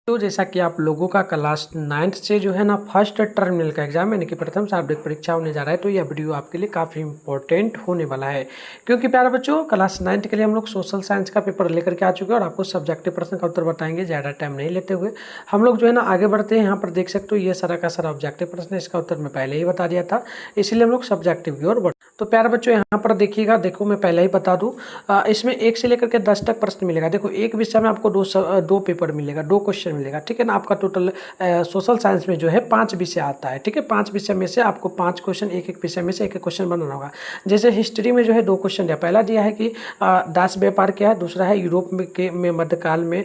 तो जैसा कि आप लोगों का क्लास 9th से जो है ना फर्स्ट टर्मिनल का एग्जाम यानी कि प्रथम शाब्दिक परीक्षा होने जा रहा है, तो यह वीडियो आपके लिए काफ़ी इंपॉर्टेंट होने वाला है। क्योंकि प्यारे बच्चों, क्लास 9th के लिए हम लोग सोशल साइंस का पेपर लेकर के आ चुके हैं और आपको सब्जेक्टिव प्रश्न का उत्तर बताएंगे। ज़्यादा टाइम नहीं लेते हुए हम लोग जो है ना आगे बढ़ते हैं। यहाँ पर देख सकते हो ये सारा का सारा ऑब्जेक्टिव प्रश्न है, इसका उत्तर मैं पहले ही बता दिया था, इसलिए हम लोग सब्जेक्टिव की ओर बढ़। तो प्यारे बच्चों यहाँ पर देखिएगा, देखो मैं पहले ही बता दूँ, इसमें 1 से लेकर के 10 तक प्रश्न मिलेगा। देखो एक विषय में आपको दो पेपर मिलेगा, 2 क्वेश्चन मिलेगा, ठीक है ना। आपका टोटल सोशल साइंस में जो है 5 विषय आता है, ठीक है। 5 विषय में से आपको 5 क्वेश्चन, एक एक विषय में से एक एक क्वेश्चन बनाना होगा। जैसे हिस्ट्री में जो है 2 क्वेश्चन दिया, पहला दिया है कि दास व्यापार क्या है, दूसरा है यूरोप में मध्यकाल में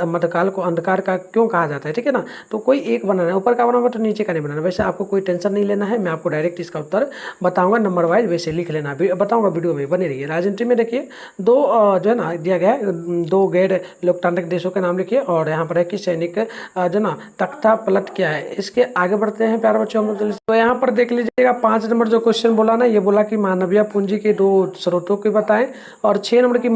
मध्यकाल को अंधकार का क्यों कहा जाता है, ठीक है ना। तो कोई एक बनाना है, ऊपर का बनाना तो नीचे का नहीं बनाना। वैसे आपको कोई टेंशन नहीं लेना है, मैं आपको डायरेक्ट इसका उत्तर बताऊंगा नंबर वाइज, वैसे लिख लेना, बताऊंगा, वीडियो में बने रहिए। राजनीति में देखिए दो जो है ना दिया गया है, 2 गैर लोकतांत्रिक देशों के नाम लिखिए, और यहाँ पर है कि सैनिक जो ना तख्ता पलट क्या है। इसके आगे बढ़ते हैं प्यारे बच्चों हम लोग जल्दी। तो यहाँ पर देख लीजिएगा 5 नंबर जो क्वेश्चन बोला ना, ये बोला कि मानवीय पूंजी के 2 स्रोतों को बताएं, और 6 नंबर की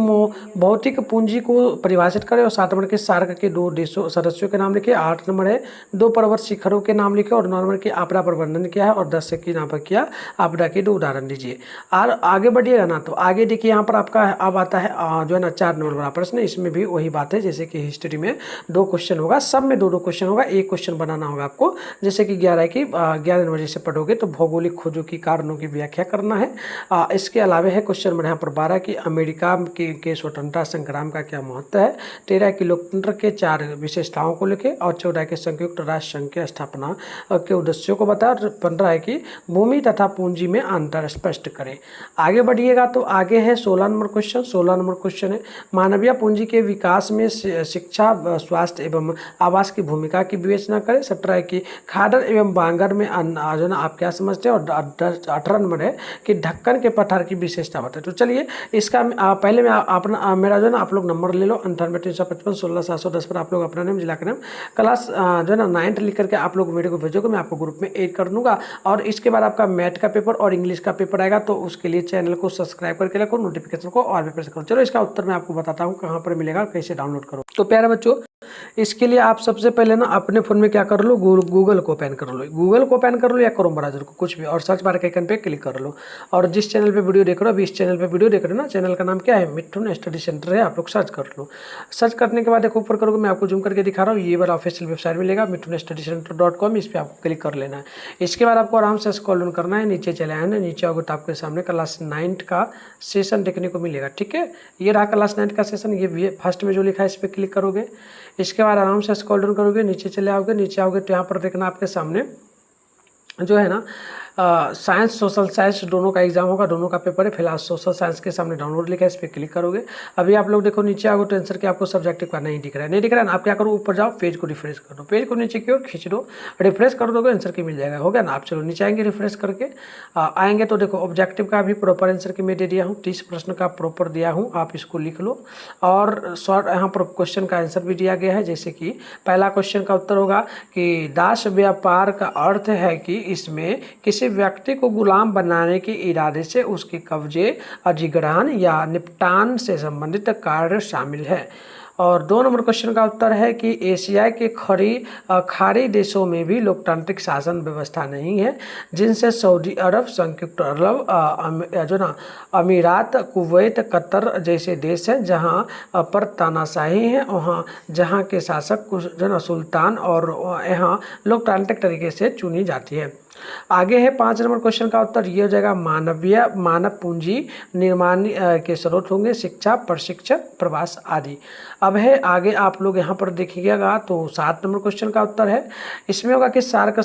भौतिक पूंजी को परिभाषित करें, और 7 नंबर के सार्क के 2 देशों सदस्यों के नाम लिखे। 8 नंबर है 2 पर्वत शिखरों के नाम लिखे, और 9 नंबर की आपदा प्रबंधन क्या है, और 10 की यहाँ पर किया आपदा के 2 उदाहरण दीजिए। और आगे बढ़िएगा ना, तो आगे देखिए यहाँ पर आपका अब आता है जो है ना 4 नंबर वाला प्रश्न। इसमें भी वही बात है जैसे कि हिस्ट्री में 2 क्वेश्चन होगा, सब में 2-2 क्वेश्चन होगा, एक क्वेश्चन बनाना होगा आपको। जैसे कि 11 नंबर जैसे पढ़ोगे तो भौगोलिक खोजों की कारणों की व्याख्या करना है। इसके अलावा है क्वेश्चन नंबर यहाँ पर 12 की अमेरिका के स्वतंत्रता संग्राम का क्या महत्व है। 13 की लोकतंत्र के 4 विशेषताओं को लिखे, और 14 के संयुक्त राष्ट्र संघ की स्थापना के उद्देश्यों को बताएं, और 15 है कि भूमि तथा पूंजी में अंतर स्पष्ट करें। आगे बढ़िएगा तो आगे है 16 नंबर क्वेश्चन। 16 नंबर क्वेश्चन है मानवीय पूंजी के विकास में शिक्षा, स्वास्थ्य एवं आवास की भूमिका की विवेचना करें। 17 की खादर एवं बांगर में जो ना आप क्या समझते हैं, और 18 नंबर है कि ढक्कन के पठार की विशेषता बताएं। तो चलिए इसका पहले मैं अपना मेरा जो है ना आप लोग नंबर ले लो 98 355 16 710 पर आप लोग अपना नाम, जिला का नाम, क्लास जो है ना 9th लिख करके आप लोग मेरे को भेजोगे, मैं आपको ग्रुप में ऐड कर दूंगा। और इसके बाद आपका मैथ का पेपर और इंग्लिश का पेपर आएगा, तो उसके लिए चैनल को सब्सक्राइब करके रखो, नोटिफिकेशन को और भी प्रेस करो। चलो इसका उत्तर मैं आपको बताता हूँ कहाँ पर मिलेगा, कैसे डाउनलोड करो। तो प्यारे बच्चों, इसके लिए आप सबसे पहले ना अपने फोन में क्या कर लो, गूगल को ओपन कर लो, गूगल को ओपन कर लो या क्रोम ब्राउज़र को, कुछ भी, और सर्च बार के आइकन पे क्लिक कर लो। और जिस चैनल पे वीडियो देख रहे हो, अभी इस चैनल पे वीडियो देख रहे हो ना, चैनल का नाम क्या है, मिथुन स्टडी सेंटर है, आप लोग सर्च कर लो। सर्च करने के बाद देखो ऊपर करोगे, मैं आपको जूम करके दिखा रहा हूँ, ये वाला ऑफिशियल वेबसाइट मिलेगा mithunsstudycenter.com, इस पर आपको क्लिक कर लेना है। इसके बाद आपको आराम से स्क्रॉल डाउन करना है, नीचे चले आना है, नीचे आओगे तो आपके सामने क्लास 9th का सेशन देखने को मिलेगा, ठीक है। ये रहा क्लास 9th का सेशन, ये फर्स्ट में जो लिखा है इस पर क्लिक करोगे। इसके बाद आराम से स्क्रॉल डाउन करोगे, नीचे चले आओगे, नीचे आओगे तो यहाँ पर देखना आपके सामने जो है ना साइंस सोशल साइंस दोनों का एग्जाम होगा, दोनों का पेपर है। फिलहाल सोशल साइंस के सामने डाउनलोड लिखा है, इस पर क्लिक करोगे। अभी आप लोग देखो नीचे आओगे तो आंसर के आपको सब्जेक्टिव का नहीं दिख रहा है, नहीं दिख रहा है ना, आप क्या करो, ऊपर जाओ, पेज को रिफ्रेश कर दो, पेज को नीचे की ओर खींच दो, रिफ्रेश कर दोगे, आंसर की मिल जाएगा, हो गया ना। आप चलो नीचे आएंगे, रिफ्रेश करके आएंगे तो देखो ऑब्जेक्टिव का भी प्रॉपर आंसर की मैं दे दिया हूँ, 30 प्रश्न का प्रॉपर दिया हूँ, आप इसको लिख लो। और शॉर्ट यहाँ पर क्वेश्चन का आंसर भी दिया गया है, जैसे कि पहला क्वेश्चन का उत्तर होगा कि दास व्यापार का अर्थ है कि इसमें किसी व्यक्ति को गुलाम बनाने के इरादे से उसके कब्जे, अधिग्रहण या निपटान से संबंधित कार्य शामिल है। और 2 नंबर क्वेश्चन का उत्तर है कि एशिया के खाड़ी देशों में भी लोकतांत्रिक शासन व्यवस्था नहीं है, जिनसे सऊदी अरब, संयुक्त अरब जो ना अमीरात, कुवैत, कतर जैसे देश हैं जहां पर तानाशाही है, वहाँ जहां के शासक जो ना सुल्तान, और यहाँ लोकतांत्रिक तरीके से चुनी जाती है। आगे है 5 नंबर क्वेश्चन का उत्तर, ये हो जाएगा मानव पूंजी निर्माण के स्रोत होंगे शिक्षा, प्रशिक्षण, प्रवास आदि। अब है आगे आप लोग यहाँ पर देखिएगा तो 7 नंबर क्वेश्चन का उत्तर है, इसमें होगा कि सार्क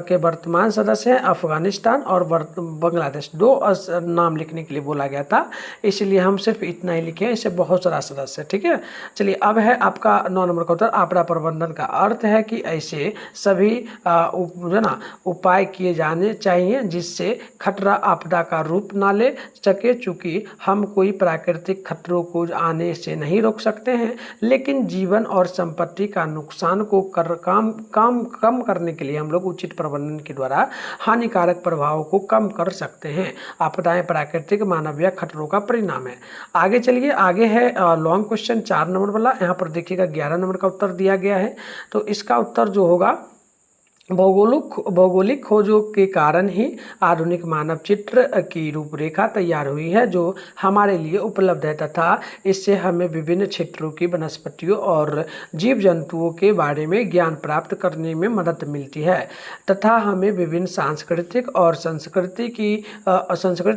के वर्तमान सदस्य हैं अफगानिस्तान और बांग्लादेश, 2 नाम लिखने के लिए बोला गया था, इसलिए हम सिर्फ इतना ही लिखे हैं, इससे बहुत सारा सदस्य है, ठीक है। चलिए अब है आपका 9 नंबर का उत्तर, आपदा प्रबंधन का अर्थ है कि ऐसे सभी जो ना उपाय किए किए जाने चाहिए जिससे खतरा आपदा का रूप ना ले सके। चूँकि हम कोई प्राकृतिक खतरों को आने से नहीं रोक सकते हैं, लेकिन जीवन और संपत्ति का नुकसान को कम करने के लिए हम लोग उचित प्रबंधन के द्वारा हानिकारक प्रभावों को कम कर सकते हैं। आपदाएं प्राकृतिक मानवीय खतरों का परिणाम है। आगे चलिए, आगे है लॉन्ग क्वेश्चन 4 नंबर वाला। यहाँ पर देखिएगा 11 नंबर का उत्तर दिया गया है। तो इसका उत्तर जो होगा, भौगोलिक खोजों के कारण ही आधुनिक मानव चित्र की रूपरेखा तैयार हुई है जो हमारे लिए उपलब्ध है, तथा इससे हमें विभिन्न क्षेत्रों की वनस्पतियों और जीव जंतुओं के बारे में ज्ञान प्राप्त करने में मदद मिलती है, तथा हमें विभिन्न सांस्कृतिक और संस्कृति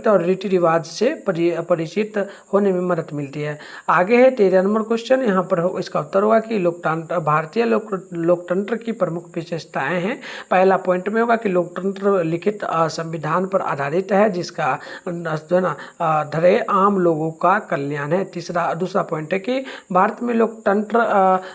और रीति रिवाज से परिचित होने में मदद मिलती है। आगे है 13 नंबर क्वेश्चन। यहाँ पर इसका उत्तर होगा कि भारतीय लोकतंत्र की प्रमुख विशेषताएं हैं। पहला पॉइंट में होगा कि लोकतंत्र लिखित संविधान पर आधारित है जिसका जो है ना ध्येय आम लोगों का कल्याण है। दूसरा पॉइंट है कि भारत में लोकतंत्र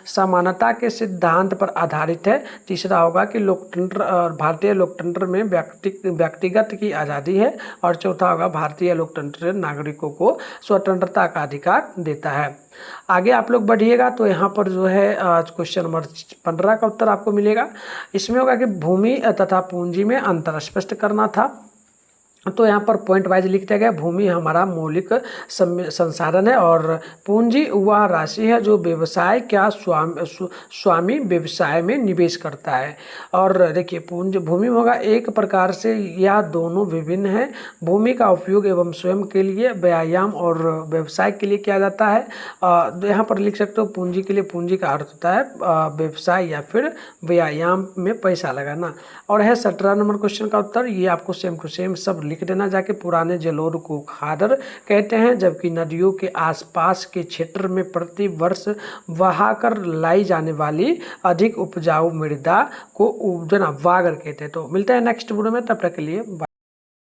समानता के सिद्धांत पर आधारित है। तीसरा होगा कि भारतीय लोकतंत्र में व्यक्तिगत की आज़ादी है। और चौथा होगा भारतीय लोकतंत्र नागरिकों को स्वतंत्रता का अधिकार देता है। आगे आप लोग बढ़िएगा तो यहाँ पर जो है क्वेश्चन नंबर 15 का उत्तर आपको मिलेगा। इसमें होगा कि भूमि तथा पूंजी में अंतर स्पष्ट करना था। तो यहाँ पर पॉइंट वाइज लिख दिया गया, भूमि हमारा मौलिक संसाधन है और पूंजी वह राशि है जो व्यवसाय क्या स्वामी व्यवसाय में निवेश करता है। और देखिए भूमि होगा एक प्रकार से यह दोनों विभिन्न है। भूमि का उपयोग एवं स्वयं के लिए, व्यायाम और व्यवसाय के लिए किया जाता है। यहाँ पर लिख सकते हो पूंजी के लिए, पूंजी का अर्थ होता है व्यवसाय या फिर व्यायाम में पैसा लगाना। और है 17 नंबर क्वेश्चन का उत्तर, ये आपको सेम टू सेम सब लिख देना जाके। पुराने जलोढ़ को खादर कहते हैं, जबकि नदियों के आसपास के क्षेत्र में प्रति वर्ष बहाकर लाई जाने वाली अधिक उपजाऊ मृदा को वागड़ कहते हैं। तो मिलते हैं नेक्स्ट वीडियो में, तब तक के लिए बाय।